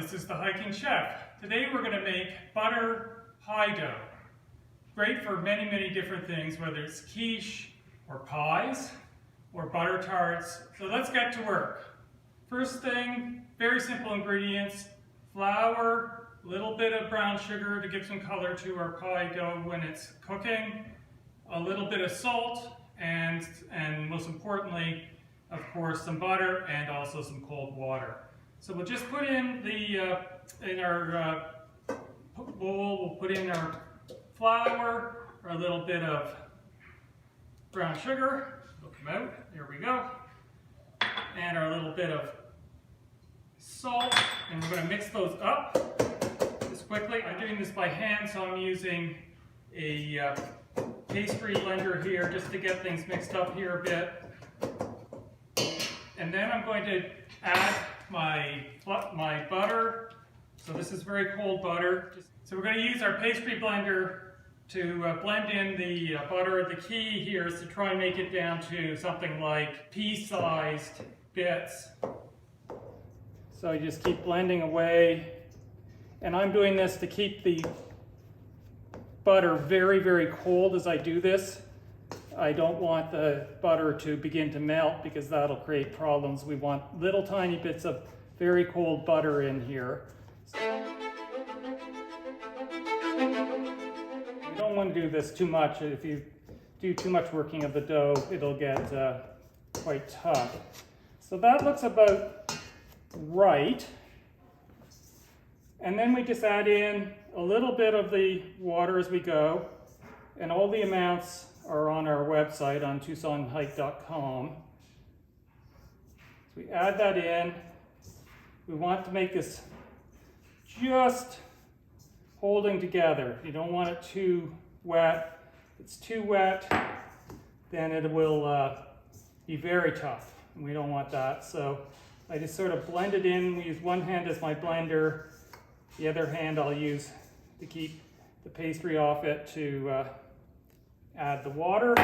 this is the Hiking Chef. Today we're going to make butter pie dough. Great for many, many different things, whether it's quiche or pies or butter tarts. So let's get to work. First thing, very simple ingredients: flour, a little bit of brown sugar to give some color to our pie dough when it's cooking, a little bit of salt, and most importantly, of course, some butter and also some cold water. So we'll just put in in our bowl, we'll put in our flour, a little bit of brown sugar, it'll come out, there we go, and our little bit of salt, and we're going to mix those up just quickly. I'm doing this by hand, so I'm using a pastry blender here just to get things mixed up here a bit. And then I'm going to add my butter. So this is very cold butter. So we're going to use our pastry blender to blend in the butter. The key here is to try and make it down to something like pea-sized bits. So you just keep blending away. And I'm doing this to keep the butter very, very cold as I do this. I don't want the butter to begin to melt because that'll create problems. We want little tiny bits of very cold butter in here. You don't want to do this too much. If you do too much working of the dough, it'll get quite tough. So that looks about right. And then we just add in a little bit of the water as we go, and all the amounts are on our website on TucsonHike.com. So we add that in. We want to make this just holding together. You don't want it too wet. If it's too wet, then it will be very tough. And we don't want that. So I just sort of blend it in. We use one hand as my blender. The other hand I'll use to keep the pastry off it to add the water.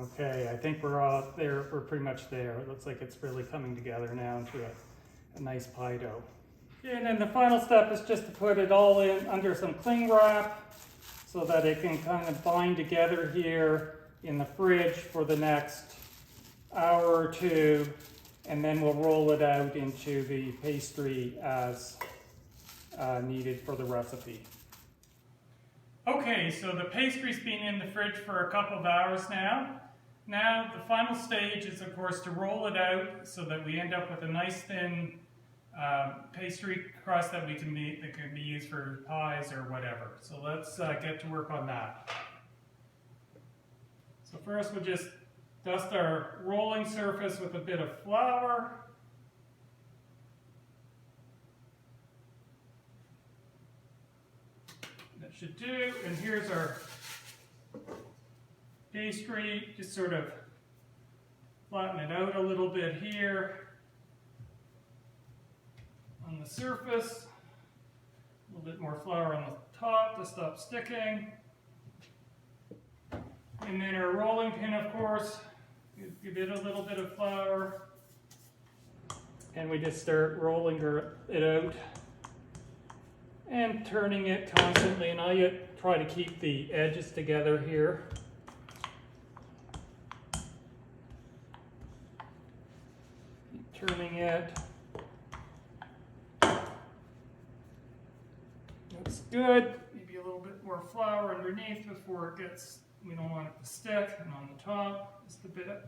Okay, I think we're all there. We're pretty much there. It looks like it's really coming together now into a nice pie dough. And then the final step is just to put it all in under some cling wrap so that it can kind of bind together here in the fridge for the next hour or two, and then we'll roll it out into the pastry as needed for the recipe. Okay, so the pastry's been in the fridge for a couple of hours now. Now the final stage is, of course, to roll it out so that we end up with a nice thin pastry crust that can be used for pies or whatever. So let's get to work on that. So first we'll just dust our rolling surface with a bit of flour. That should do. And here's our pastry. Just sort of flatten it out a little bit here on the surface. A little bit more flour on the top to stop sticking. And then our rolling pin, of course, give it a little bit of flour. And we just start rolling it out and turning it constantly. And I try to keep the edges together here. Keep turning it. Looks good. Maybe a little bit more flour underneath before it gets, we don't want it to stick, and on the top, just a bit.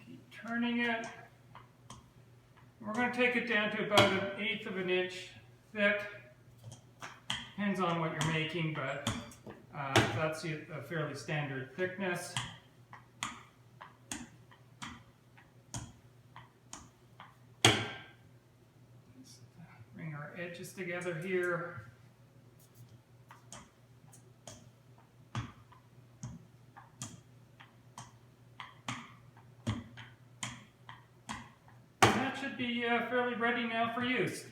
Keep turning it. We're going to take it down to about 1/8 of an inch thick. Depends on what you're making, but that's a fairly standard thickness. Bring our edges together here. should be fairly ready now for use.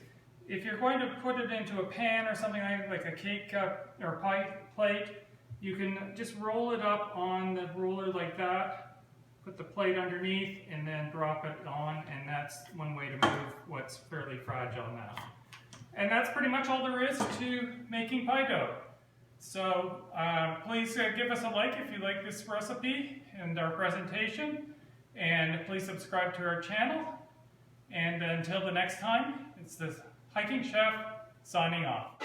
If you're going to put it into a pan or something like a cake cup or pie plate, you can just roll it up on the roller like that, put the plate underneath, and then drop it on, and that's one way to move what's fairly fragile now. And that's pretty much all there is to making pie dough. So please give us a like if you like this recipe and our presentation, and please subscribe to our channel. And until the next time, it's the Hiking Chef signing off.